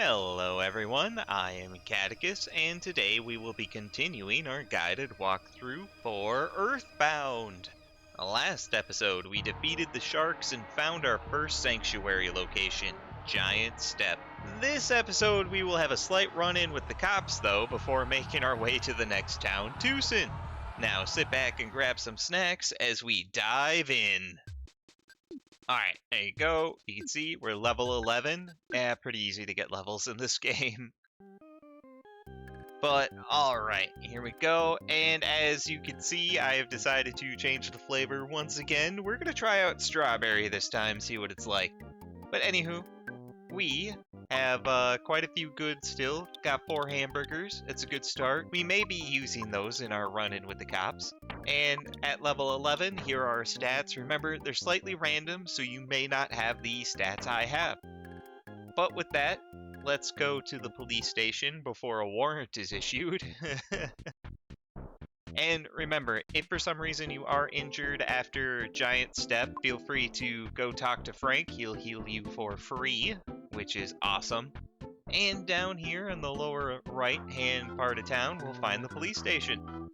Hello everyone, I am Giygas, and today we will be continuing our guided walkthrough for EarthBound. Last episode, we defeated the sharks and found our first sanctuary location, Giant Step. This episode, we will have a slight run-in with the cops though, before making our way to the next town, Twoson. Now sit back and grab some snacks as we dive in. Alright, there you go. You can see we're level 11. Yeah, pretty easy to get levels in this game. But, alright, here we go. And as you can see, I have decided to change the flavor once again. We're gonna try out strawberry this time, see what it's like. But anywho, we have quite a few goods still. Got 4 hamburgers. It's a good start. We may be using those in our run-in with the cops. And at level 11, here are our stats. Remember, they're slightly random, so you may not have the stats I have. But with that, let's go to the police station before a warrant is issued. And remember, if for some reason you are injured after Giant Step, feel free to go talk to Frank. He'll heal you for free, which is awesome. And down here in the lower right-hand part of town, we'll find the police station.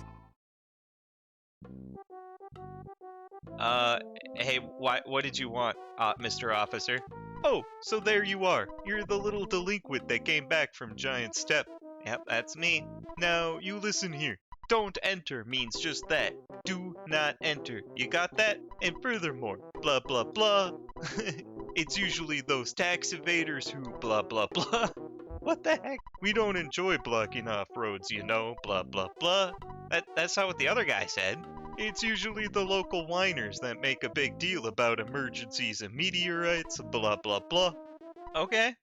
Hey, what did you want, Mr. Officer? Oh, so there you are. You're the little delinquent that came back from Giant Step. Yep, that's me. Now, you listen here. Don't enter means just that. Do not enter. You got that? And furthermore, blah blah blah. It's usually those tax evaders who blah blah blah. What the heck? We don't enjoy blocking off roads, you know, blah blah blah. That's not what the other guy said. It's usually the local whiners that make a big deal about emergencies and meteorites, blah blah blah. Okay,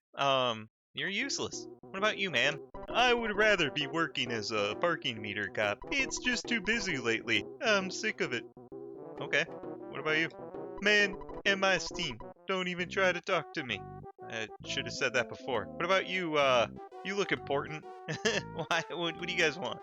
you're useless. What about you, man? I would rather be working as a parking meter cop. It's just too busy lately. I'm sick of it. Okay, what about you? Man, MI's team. Don't even try to talk to me. I should have said that before. What about you, you look important. Why, what do you guys want?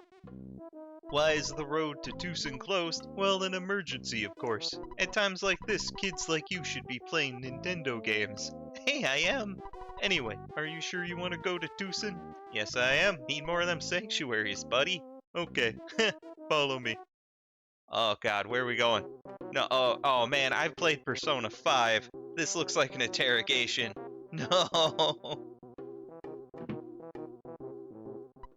Why is the road to Twoson closed? Well, an emergency, of course. At times like this, kids like you should be playing Nintendo games. Hey, I am. Anyway, are you sure you want to go to Twoson? Yes, I am. Need more of them sanctuaries, buddy. Okay, follow me. Oh god, where are we going? No, oh man, I've played Persona 5. This looks like an interrogation. No.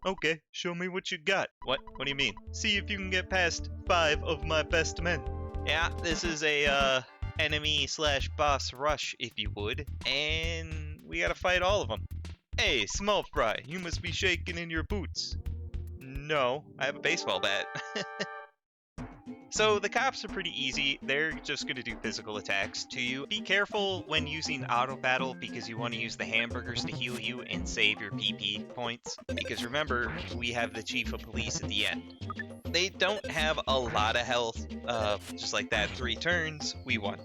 Okay, show me what you got. What do you mean? See if you can get past 5 of my best men. Yeah, this is a, enemy/boss rush, if you would. And we gotta fight all of them. Hey, small fry, you must be shaking in your boots. No, I have a baseball bat. So the cops are pretty easy. They're just going to do physical attacks to you. Be careful when using auto battle because you want to use the hamburgers to heal you and save your PP points. Because remember, we have the chief of police at the end. They don't have a lot of health, just like that 3 turns, we won.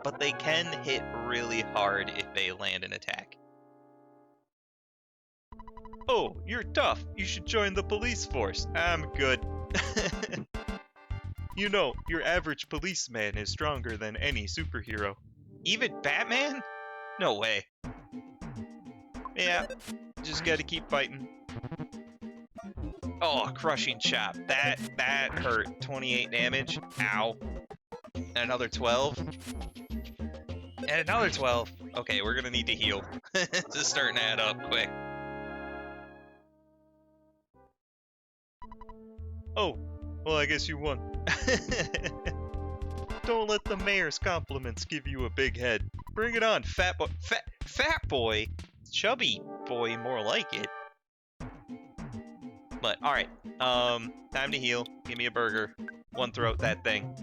But they can hit really hard if they land an attack. Oh, you're tough. You should join the police force. I'm good. You know, your average policeman is stronger than any superhero. Even Batman? No way. Yeah, just gotta keep fighting. Oh, crushing chop. That hurt. 28 damage. Ow. And another 12. And another 12. Okay, we're gonna need to heal. Just starting to add up quick. Oh, well, I guess you won. Don't let the mayor's compliments give you a big head. Bring it on, fat boy. Fat boy? Chubby boy, more like it. But, alright. Time to heal. Give me a burger. One throat that thing.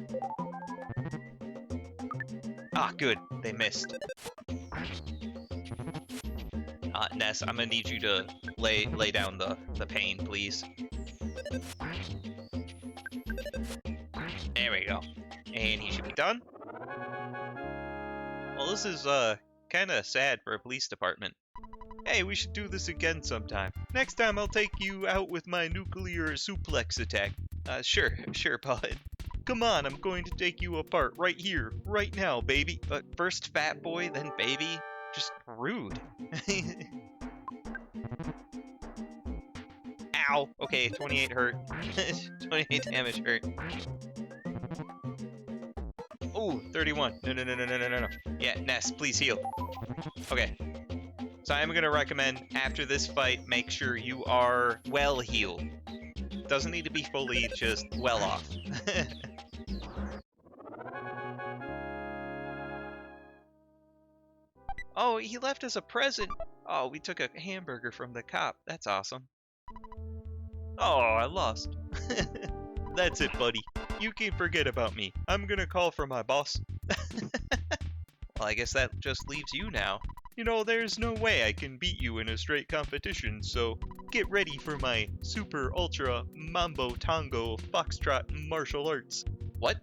Ah, good. They missed. Ness, I'm gonna need you to lay down the pain, please. There we go. And he should be done. Well, this is, kinda sad for a police department. Hey, we should do this again sometime. Next time I'll take you out with my nuclear suplex attack. Sure, bud. Come on, I'm going to take you apart right here, right now, baby. But first fat boy, then baby. Just rude. Okay, 28 hurt. 28 damage hurt. Ooh, 31. No. Yeah, Ness, please heal. Okay. So I'm going to recommend after this fight, make sure you are well healed. Doesn't need to be fully, just well off. Oh, he left us a present. Oh, we took a hamburger from the cop. That's awesome. Oh, I lost. That's it, buddy. You can forget about me. I'm gonna call for my boss. Well, I guess that just leaves you now. You know, there's no way I can beat you in a straight competition, so get ready for my super ultra mambo tango foxtrot martial arts. What?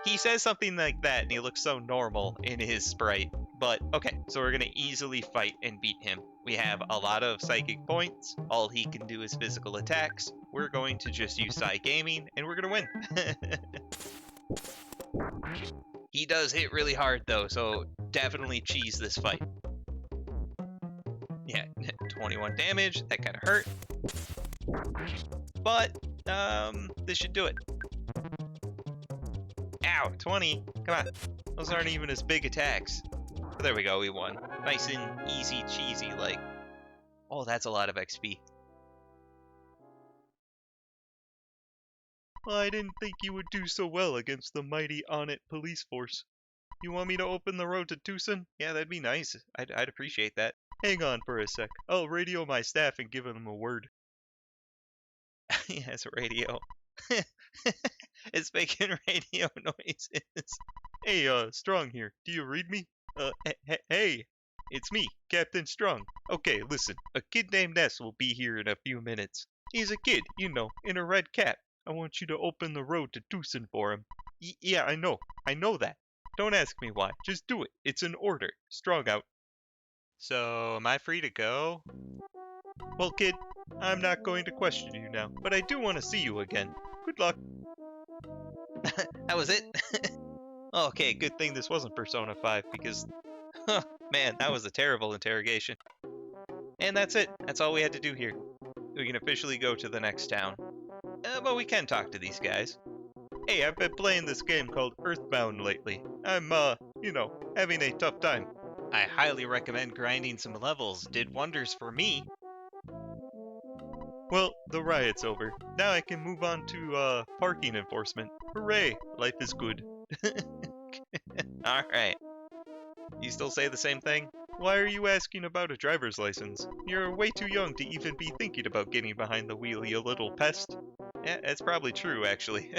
He says something like that and he looks so normal in his sprite. But okay, so we're gonna easily fight and beat him. We have a lot of psychic points. All he can do is physical attacks. We're going to just use Psy Gaming and we're gonna win. He does hit really hard though, so definitely cheese this fight. Yeah, 21 damage, that kind of hurt. But, this should do it. Ow, 20, come on. Those aren't even as big attacks. There we go, we won. Nice and easy cheesy, like. Oh, that's a lot of XP. I didn't think you would do so well against the mighty Onett police force. You want me to open the road to Twoson? Yeah, that'd be nice. I'd appreciate that. Hang on for a sec. I'll radio my staff and give them a word. Yes, radio. It's making radio noises. Hey, Strong here. Do you read me? Hey, it's me, Captain Strong. Okay, listen. A kid named Ness will be here in a few minutes. He's a kid, you know, in a red cap. I want you to open the road to Twoson for him. Yeah, I know that. Don't ask me why. Just do it. It's an order. Strong out. So, am I free to go? Well, kid, I'm not going to question you now, but I do want to see you again. Good luck. That was it? Okay, good thing this wasn't Persona 5, because... man, that was a terrible interrogation. And that's it. That's all we had to do here. We can officially go to the next town. But we can talk to these guys. Hey, I've been playing this game called EarthBound lately. I'm, you know, having a tough time. I highly recommend grinding some levels. Did wonders for me. Well, the riot's over. Now I can move on to, parking enforcement. Hooray! Life is good. Alright. You still say the same thing? Why are you asking about a driver's license? You're way too young to even be thinking about getting behind the wheel, you little pest. Yeah, that's probably true, actually.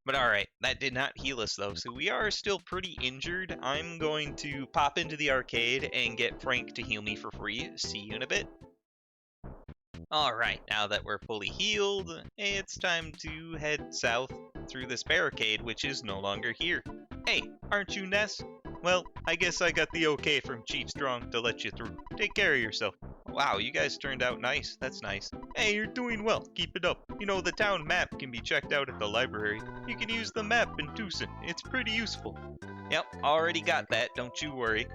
But alright, that did not heal us though, so we are still pretty injured. I'm going to pop into the arcade and get Frank to heal me for free. See you in a bit. Alright, now that we're fully healed, it's time to head south through this barricade, which is no longer here. Hey, aren't you Ness? Well, I guess I got the okay from Chief Strong to let you through. Take care of yourself. Wow, you guys turned out nice. That's nice. Hey, you're doing well. Keep it up. You know, the town map can be checked out at the library. You can use the map in Twoson. It's pretty useful. Yep, already got that. Don't you worry.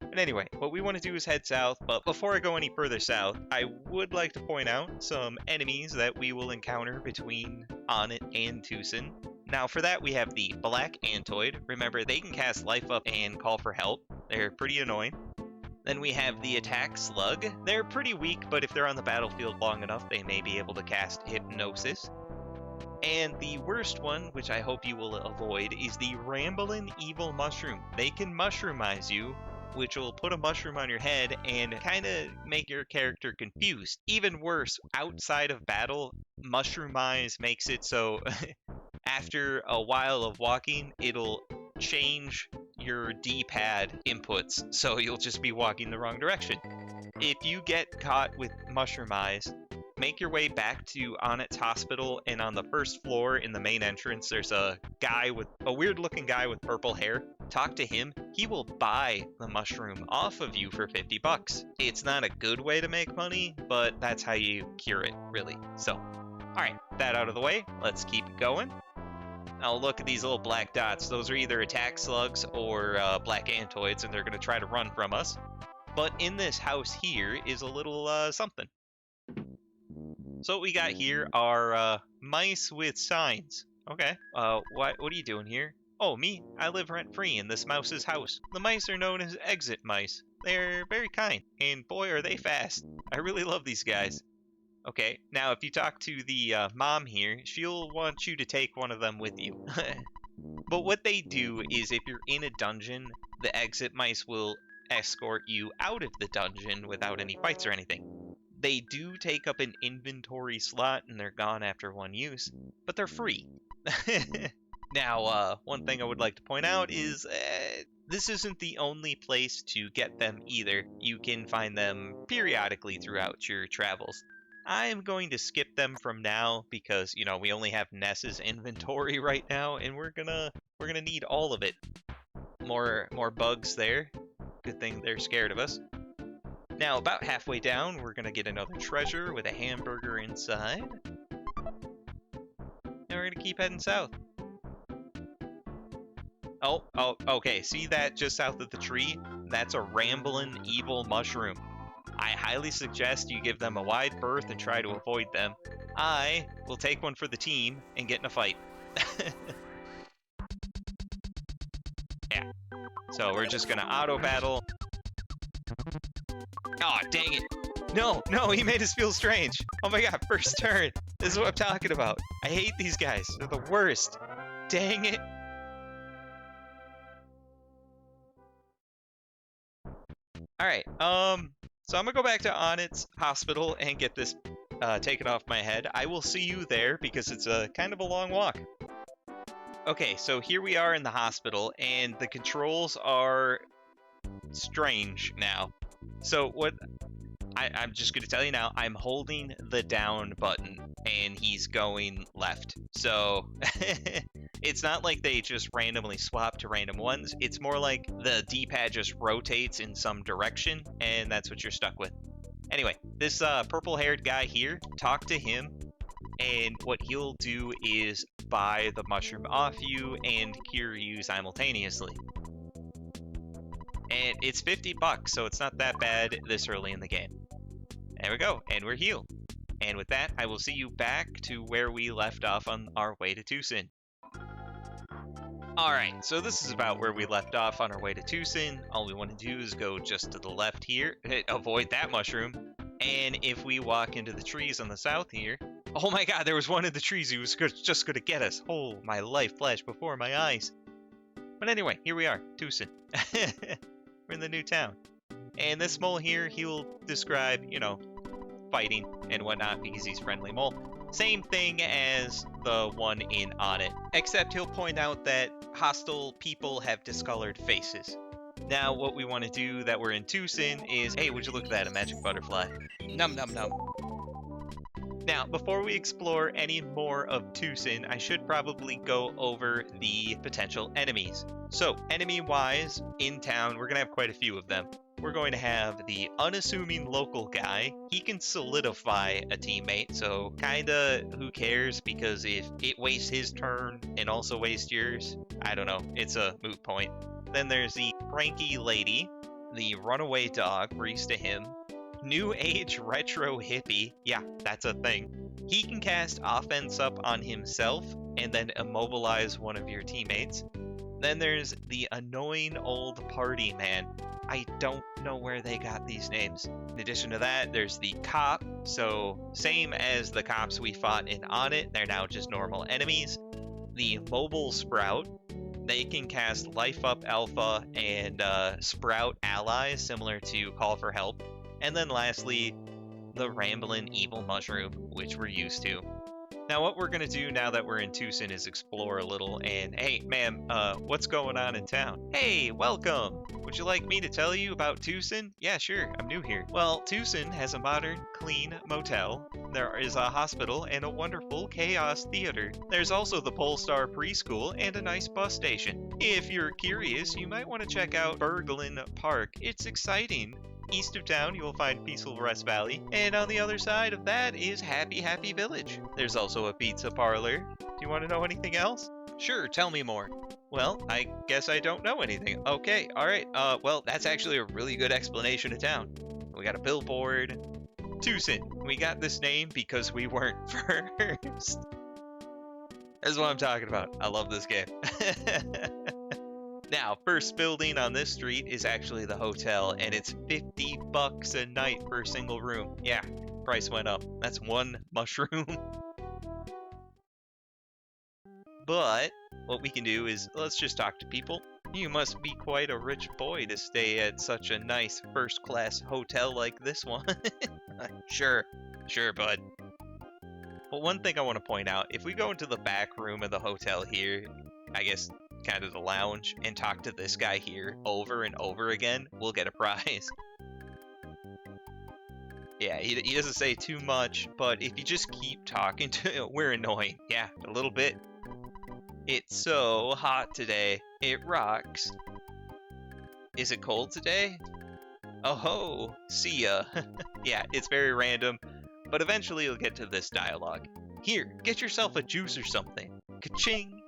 But anyway, what we want to do is head south, but before I go any further south, I would like to point out some enemies that we will encounter between Onett and Twoson. Now for that we have the Black Antoid. Remember, they can cast Life Up and call for help. They're pretty annoying. Then we have the Attack Slug. They're pretty weak, but if they're on the battlefield long enough, they may be able to cast Hypnosis. And the worst one, which I hope you will avoid, is the Ramblin' Evil Mushroom. They can mushroomize you, which will put a mushroom on your head and kind of make your character confused. Even worse, outside of battle, Mushroomize makes it so after a while of walking, it'll change your D-pad inputs, so you'll just be walking the wrong direction. If you get caught with Mushroomize, make your way back to Onett's hospital, and on the first floor in the main entrance, there's a weird-looking guy with purple hair. Talk to him. He will buy the mushroom off of you for 50 bucks. It's not a good way to make money, but that's how you cure it, really. So, alright, that out of the way, let's keep going. Oh, look at these little black dots. Those are either attack slugs or black antoids, and they're going to try to run from us. But in this house here is a little something. So what we got here are mice with signs. Okay. What are you doing here? Oh, me? I live rent-free in this mouse's house. The mice are known as exit mice. They're very kind, and boy are they fast. I really love these guys. Okay, now if you talk to the mom here, she'll want you to take one of them with you. But what they do is if you're in a dungeon, the exit mice will escort you out of the dungeon without any fights or anything. They do take up an inventory slot and they're gone after one use, but they're free. Now, one thing I would like to point out is this isn't the only place to get them either. You can find them periodically throughout your travels. I'm going to skip them from now because, you know, we only have Ness's inventory right now, and we're gonna need all of it. More bugs there. Good thing they're scared of us. Now, about halfway down, we're gonna get another treasure with a hamburger inside. And we're gonna keep heading south. Oh, okay. See that just south of the tree? That's a rambling evil mushroom. I highly suggest you give them a wide berth and try to avoid them. I will take one for the team and get in a fight. Yeah. So we're just gonna auto battle. Aw, oh, dang it. No, he made us feel strange. Oh my god, first turn. This is what I'm talking about. I hate these guys. They're the worst. Dang it. Alright, so I'm gonna go back to Onett's hospital and get this taken off my head. I will see you there because it's a kind of a long walk. Okay, so here we are in the hospital and the controls are strange now. So what I'm just gonna tell you now, I'm holding the down button and he's going left. So it's not like they just randomly swap to random ones. It's more like the D-pad just rotates in some direction, and that's what you're stuck with. Anyway, this purple-haired guy here, talk to him, and what he'll do is buy the mushroom off you and cure you simultaneously. And it's $50, so it's not that bad this early in the game. There we go, and we're healed. And with that, I will see you back to where we left off on our way to Twoson. Alright, so this is about where we left off on our way to Twoson. All we want to do is go just to the left here, avoid that mushroom, and if we walk into the trees on the south here... Oh my god, there was one in the trees who was just going to get us. Oh, my life flashed before my eyes. But anyway, here we are, Twoson. We're in the new town. And this mole here, he'll describe, you know, fighting and whatnot because he's friendly mole. Same thing as the one in Onett, except he'll point out that hostile people have discolored faces. Now, what we want to do that we're in Twoson is, hey, would you look at that, a magic butterfly? Num num num. Now, before we explore any more of Twoson, I should probably go over the potential enemies. So, enemy-wise, in town, we're going to have quite a few of them. We're going to have the unassuming local guy. He can solidify a teammate, so kinda who cares, because if it wastes his turn and also wastes yours, I don't know, it's a moot point. Then there's the cranky lady, the runaway dog, we're used to him. New age retro hippie, yeah, that's a thing. He can cast offense up on himself and then immobilize one of your teammates. Then there's the annoying old party man. I don't know where they got these names. In addition to that, there's the cop. So same as the cops we fought in Onett, they're now just normal enemies. The mobile sprout. They can cast Life Up Alpha and Sprout allies, similar to Call for Help. And then lastly, the Ramblin' Evil Mushroom, which we're used to. Now what we're going to do now that we're in Twoson is explore a little, and hey, ma'am, what's going on in town? Hey, welcome! Would you like me to tell you about Twoson? Yeah, sure, I'm new here. Well, Twoson has a modern, clean motel. There is a hospital and a wonderful Chaos Theater. There's also the Polestar Preschool and a nice bus station. If you're curious, you might want to check out Berglin Park. It's exciting. East of town, you will find Peaceful Rest Valley, and on the other side of that is Happy Happy Village. There's also a pizza parlor. Do you want to know anything else? Sure, tell me more. Well, I guess I don't know anything. Okay, alright. Well, that's actually a really good explanation of town. We got a billboard. Twoson, we got this name because we weren't first. That's what I'm talking about. I love this game. Now, first building on this street is actually the hotel, and it's $50 a night for a single room. Yeah, price went up. That's one mushroom. But what we can do is, let's just talk to people. You must be quite a rich boy to stay at such a nice first-class hotel like this one. Sure, bud. But one thing I want to point out, if we go into the back room of the hotel here, I guess kind of the lounge, and talk to this guy here over and over again, we'll get a prize. Yeah, he doesn't say too much, but if you just keep talking to him, we're annoying. Yeah, a little bit. It's so hot today. It rocks. Is it cold today? Oh ho, see ya. Yeah, it's very random, but eventually you'll get to this dialogue. Here, get yourself a juice or something. Ka-ching!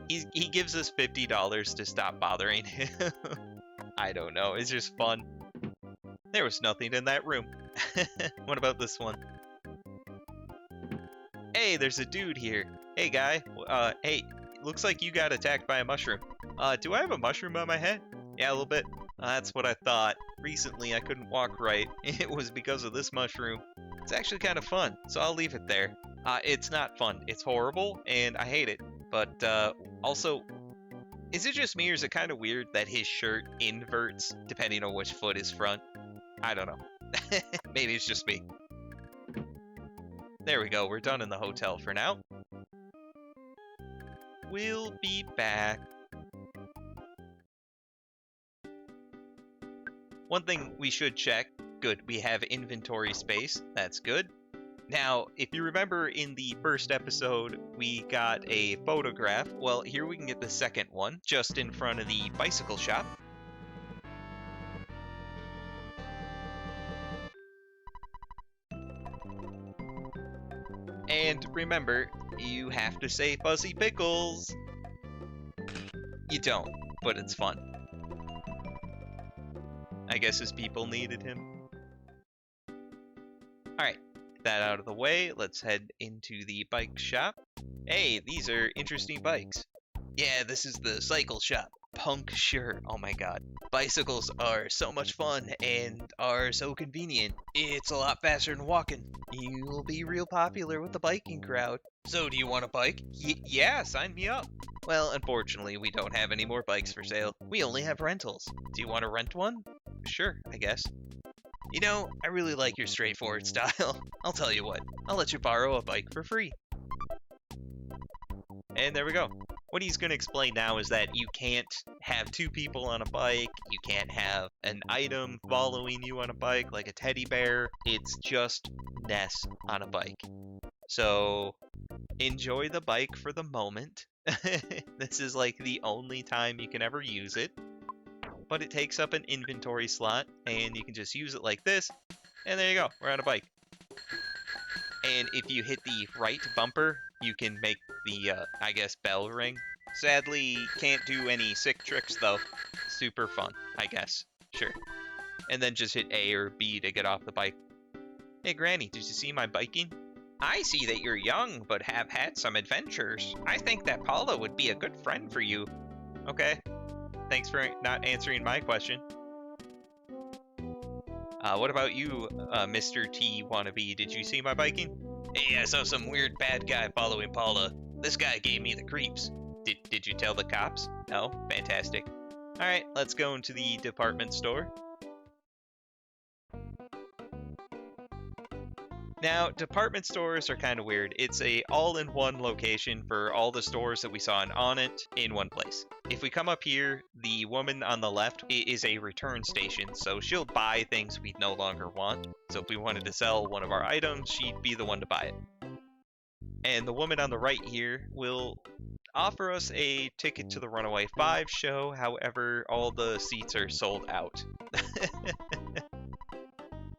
He gives us $50 to stop bothering him. I don't know, it's just fun. There was nothing in that room. What about this one? Hey, there's a dude here. Hey, guy. Hey, looks like you got attacked by a mushroom. Do I have a mushroom on my head? Yeah, a little bit. That's what I thought. Recently, I couldn't walk right. It was because of this mushroom. It's actually kind of fun, so I'll leave it there. It's not fun. It's horrible, and I hate it. But, also, is it just me, or is it kind of weird that his shirt inverts depending on which foot is front? I don't know. Maybe it's just me. There we go. We're done in the hotel for now. We'll be back. One thing we should check. Good, we have inventory space. That's good. Now, if you remember in the first episode, we got a photograph. Well, here we can get the second one, just in front of the bicycle shop. And remember, you have to say Fuzzy Pickles. You don't, but it's fun. I guess his people needed him. Alright, that out of the way, let's head into the bike shop. Hey, these are interesting bikes. Yeah, this is the cycle shop. Punk shirt, oh my god. Bicycles are so much fun and are so convenient. It's a lot faster than walking. You'll be real popular with the biking crowd. So, do you want a bike? Yeah, sign me up. Well, unfortunately, we don't have any more bikes for sale. We only have rentals. Do you want to rent one? Sure, I guess. You know, I really like your straightforward style. I'll tell you what, I'll let you borrow a bike for free. And there we go. What he's going to explain now is that you can't have two people on a bike, you can't have an item following you on a bike like a teddy bear, it's just Ness on a bike. So, enjoy the bike for the moment. This is like the only time you can ever use it. But it takes up an inventory slot, and you can just use it like this, and there you go, we're on a bike. And if you hit the right bumper, you can make the, I guess, bell ring. Sadly, can't do any sick tricks, though. Super fun, I guess. Sure. And then just hit A or B to get off the bike. Hey, Granny, did you see my biking? I see that you're young, but have had some adventures. I think that Paula would be a good friend for you. Okay. Thanks for not answering my question. What about you, Mr. T wannabe? Did you see my biking? Hey, I saw some weird bad guy following Paula. This guy gave me the creeps. Did you tell the cops? No? Fantastic. Alright, let's go into the department store. Now, department stores are kind of weird. It's a all-in-one location for all the stores that we saw in Onett in one place. If we come up here, the woman on the left is a return station, so she'll buy things we no longer want. So if we wanted to sell one of our items, she'd be the one to buy it. And the woman on the right here will offer us a ticket to the Runaway 5 show, however, all the seats are sold out.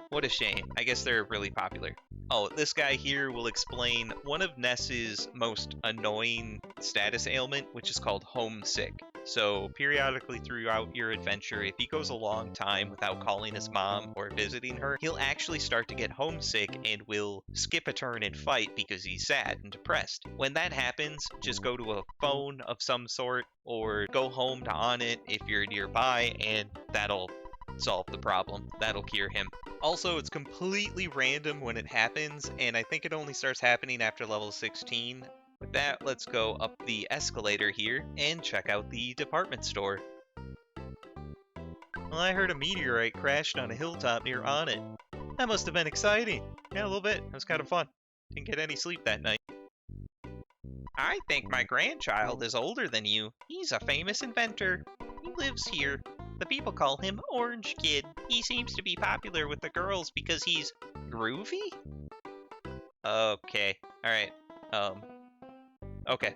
What a shame. I guess they're really popular. Oh, this guy here will explain one of Ness's most annoying status ailment, which is called homesick. So periodically throughout your adventure, if he goes a long time without calling his mom or visiting her, he'll actually start to get homesick and will skip a turn and fight because he's sad and depressed. When that happens, just go to a phone of some sort or go home to Onett if you're nearby, and that'll solve the problem. That'll cure him. Also, it's completely random when it happens, and I think it only starts happening after level 16. With that, let's go up the escalator here and check out the department store. Well, I heard a meteorite crashed on a hilltop near Onett. That must have been exciting. Yeah, a little bit. It was kind of fun. Didn't get any sleep that night. I think my grandchild is older than you. He's a famous inventor. He lives here. The people call him Orange Kid. He seems to be popular with the girls because he's groovy? Okay. Alright. Okay.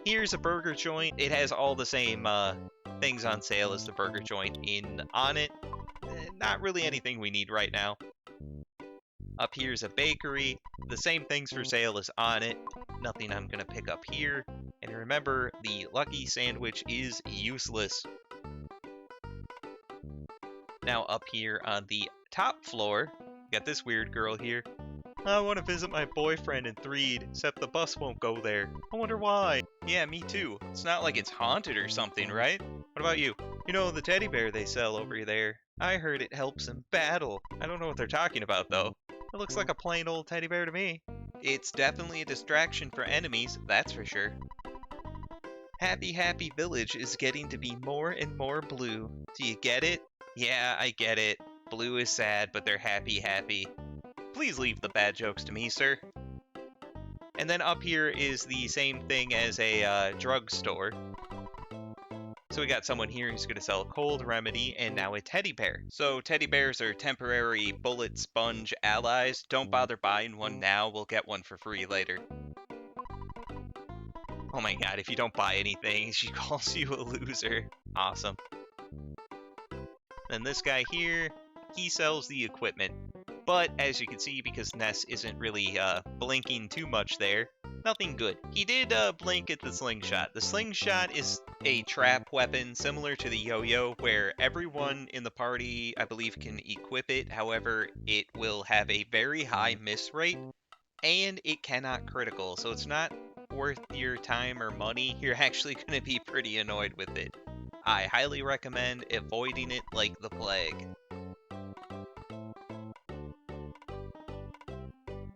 Here's a burger joint. It has all the same things on sale as the burger joint in Onett. Not really anything we need right now. Up here's a bakery. The same things for sale as Onett. Nothing I'm gonna pick up here. And remember, the Lucky Sandwich is useless. Now up here on the top floor, got this weird girl here. I want to visit my boyfriend in Threed, except the bus won't go there. I wonder why. Yeah, me too. It's not like it's haunted or something, right? What about you? You know, the teddy bear they sell over there. I heard it helps in battle. I don't know what they're talking about, though. It looks like a plain old teddy bear to me. It's definitely a distraction for enemies, that's for sure. Happy Village is getting to be more and more blue. Do you get it? Yeah, I get it. Blue is sad, but they're happy. Please leave the bad jokes to me, sir. And then up here is the same thing as a drugstore. So we got someone here who's going to sell a cold remedy and now a teddy bear. So teddy bears are temporary bullet sponge allies. Don't bother buying one now. We'll get one for free later. Oh my god, if you don't buy anything, she calls you a loser. Awesome. Then this guy here, he sells the equipment. But as you can see, because Ness isn't really blinking too much there, nothing good. He did blink at the slingshot. The slingshot is a trap weapon similar to the yo-yo, where everyone in the party, I believe, can equip it. However, it will have a very high miss rate, and it cannot critical, so it's not worth your time or money. You're actually going to be pretty annoyed with it. I highly recommend avoiding it like the plague.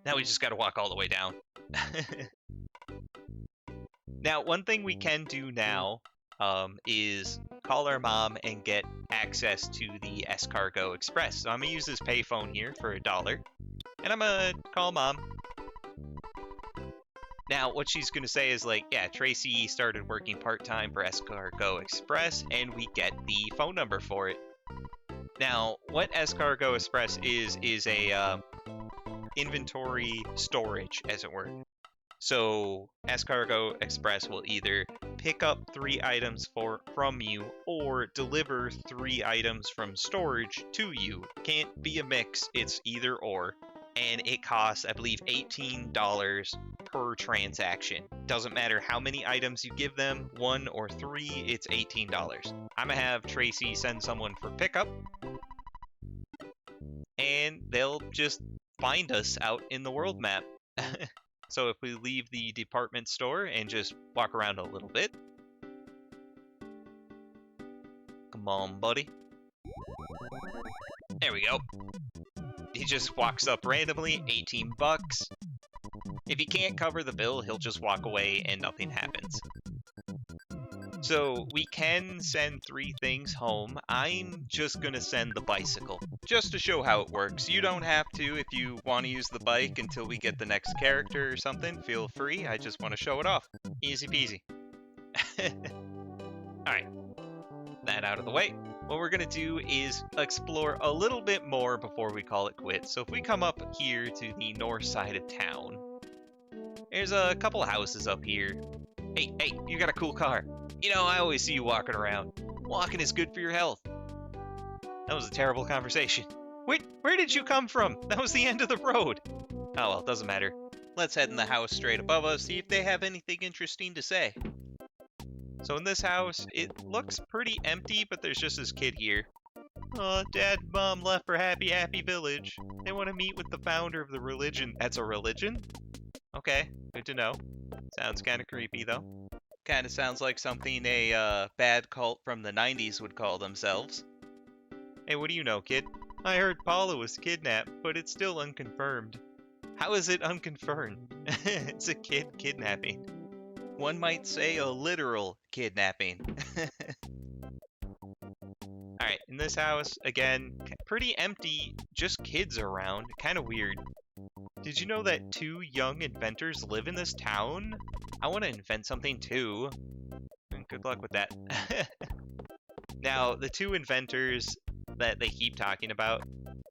Now we just gotta walk all the way down. Now, one thing we can do now is call our mom and get access to the Escargo Express. So I'm gonna use this payphone here for $1, and I'm gonna call mom. Now, what she's gonna say is like, yeah, Tracy started working part-time for Escargo Express, and we get the phone number for it. Now, what Escargo Express is a inventory storage, as it were. So Escargo Express will either pick up 3 items from you or deliver 3 items from storage to you. Can't be a mix, it's either or. And it costs, I believe, $18 per transaction. Doesn't matter how many items you give them, 1 or 3, it's $18. I'm gonna have Tracy send someone for pickup, and they'll just find us out in the world map. So if we leave the department store and just walk around a little bit. Come on, buddy. There we go. He just walks up randomly, 18 bucks. If he can't cover the bill, he'll just walk away and nothing happens. So we can send 3 things home. I'm just gonna send the bicycle, just to show how it works. You don't have to if you want to use the bike until we get the next character or something. Feel free, I just want to show it off. Easy peasy. Alright, that out of the way. What we're gonna do is explore a little bit more before we call it quits. So if we come up here to the north side of town, there's a couple of houses up here. Hey, you got a cool car. You know, I always see you walking around. Walking is good for your health. That was a terrible conversation. Where did you come from? That was the end of the road. Oh well, doesn't matter. Let's head in the house straight above us, see if they have anything interesting to say. So in this house, it looks pretty empty, but there's just this kid here. Oh, Dad and Mom left for Happy Happy Village. They want to meet with the founder of the religion. That's a religion? Okay, good to know. Sounds kind of creepy, though. Kind of sounds like something a bad cult from the 90s would call themselves. Hey, what do you know, kid? I heard Paula was kidnapped, but it's still unconfirmed. How is it unconfirmed? It's a kid kidnapping. One might say a literal kidnapping. Alright, in this house, again, pretty empty, just kids around, kind of weird. Did you know that 2 young inventors live in this town? I want to invent something too. Good luck with that. Now, the 2 inventors that they keep talking about,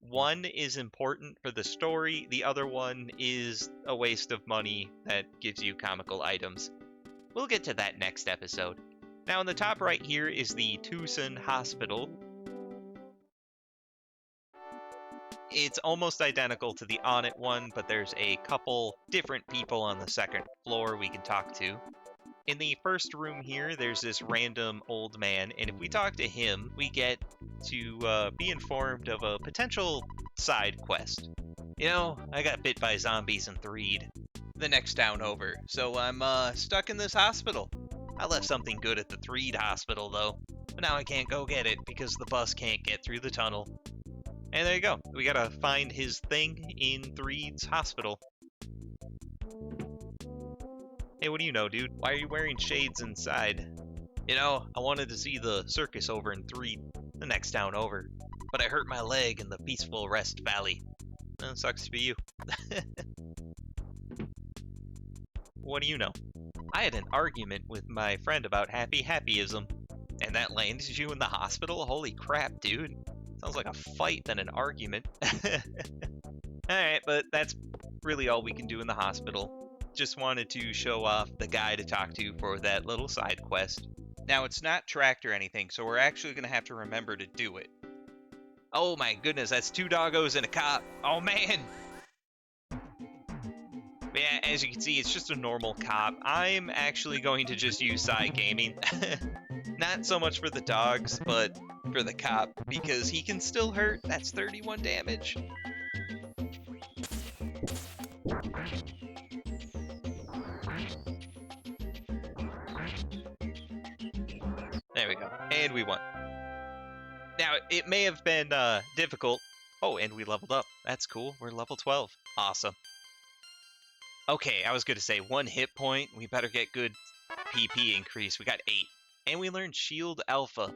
one is important for the story, the other one is a waste of money that gives you comical items. We'll get to that next episode. Now, in the top right here is the Twoson Hospital. It's almost identical to the Onett one, but there's a couple different people on the second floor we can talk to. In the first room here, there's this random old man, and if we talk to him, we get to be informed of a potential side quest. You know, I got bit by zombies in Threed, the next town over, so I'm stuck in this hospital. I left something good at the Threed hospital, though, but now I can't go get it because the bus can't get through the tunnel. And there you go. We gotta find his thing in Threed's hospital. Hey, what do you know, dude? Why are you wearing shades inside? You know, I wanted to see the circus over in Threed, the next town over, but I hurt my leg in the Peaceful Rest Valley. Sucks to be you. What do you know? I had an argument with my friend about happyism, and that landed you in the hospital? Holy crap, dude. Sounds like a fight than an argument. Alright, but that's really all we can do in the hospital. Just wanted to show off the guy to talk to for that little side quest. Now, it's not tracked or anything, so we're actually going to have to remember to do it. Oh my goodness, that's 2 doggos and a cop. Oh man! But yeah, as you can see, it's just a normal cop. I'm actually going to just use side gaming. Not so much for the dogs, but for the cop, because he can still hurt. That's 31 damage. There we go. And we won. Now, it may have been difficult. Oh, and we leveled up. That's cool. We're level 12. Awesome. Okay, I was going to say 1 hit point. We better get good PP increase. We got 8. And we learned Shield Alpha.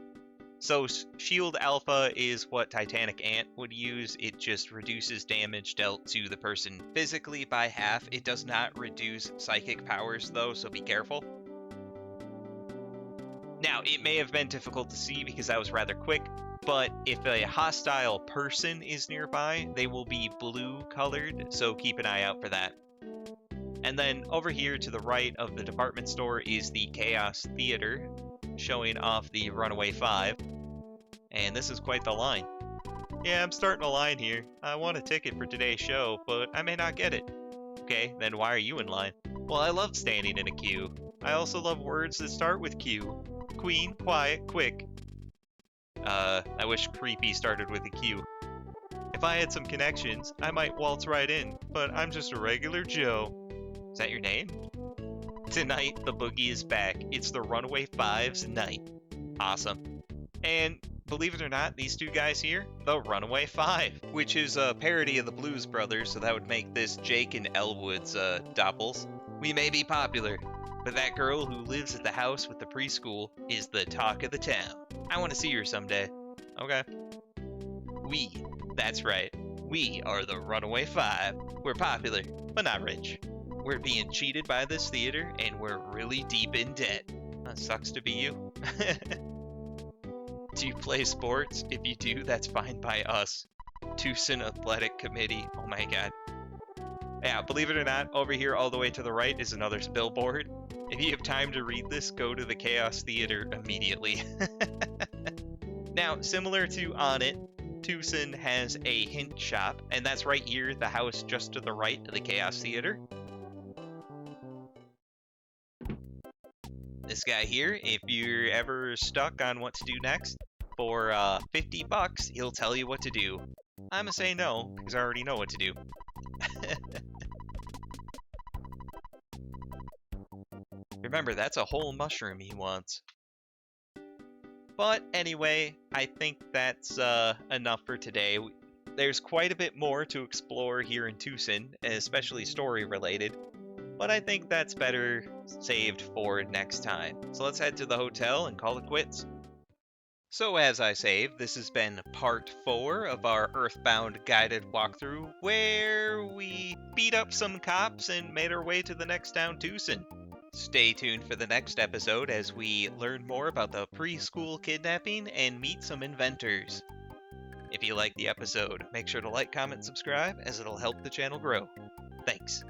So Shield Alpha is what Titanic Ant would use. It just reduces damage dealt to the person physically by half. It does not reduce psychic powers, though, so be careful. Now, it may have been difficult to see because I was rather quick, but if a hostile person is nearby, they will be blue colored, so keep an eye out for that. And then over here to the right of the department store is the Chaos Theater, showing off the Runaway 5. And this is quite the line. Yeah, I'm starting a line here. I want a ticket for today's show, but I may not get it. Okay, then why are you in line? Well, I love standing in a queue. I also love words that start with Q. Queen, quiet, quick. I wish creepy started with a Q. If I had some connections, I might waltz right in, but I'm just a regular Joe. Is that your name? Tonight, the boogie is back. It's the Runaway 5's night. Awesome. And believe it or not, these 2 guys here, the Runaway 5, which is a parody of the Blues Brothers, so that would make this Jake and Elwood's doppels. We may be popular, but that girl who lives at the house with the preschool is the talk of the town. I want to see her someday. Okay. That's right. We are the Runaway 5. We're popular, but not rich. We're being cheated by this theater, and we're really deep in debt. That sucks to be you. Do you play sports? If you do, that's fine by us. Twoson Athletic Committee. Oh my god. Yeah, believe it or not, over here all the way to the right is another billboard. If you have time to read this, go to the Chaos Theater immediately. Now, similar to Onett, Twoson has a hint shop, and that's right here, the house just to the right of the Chaos Theater. This guy here, if you're ever stuck on what to do next, for 50 bucks, he'll tell you what to do. I'ma say no, because I already know what to do. Remember, that's a whole mushroom he wants. But anyway, I think that's enough for today. There's quite a bit more to explore here in Twoson, especially story related. But I think that's better saved for next time. So let's head to the hotel and call it quits. So as I saved, this has been part 4 of our EarthBound guided walkthrough, where we beat up some cops and made our way to the next town, Twoson. Stay tuned for the next episode as we learn more about the preschool kidnapping and meet some inventors. If you liked the episode, make sure to like, comment, subscribe, as it'll help the channel grow. Thanks.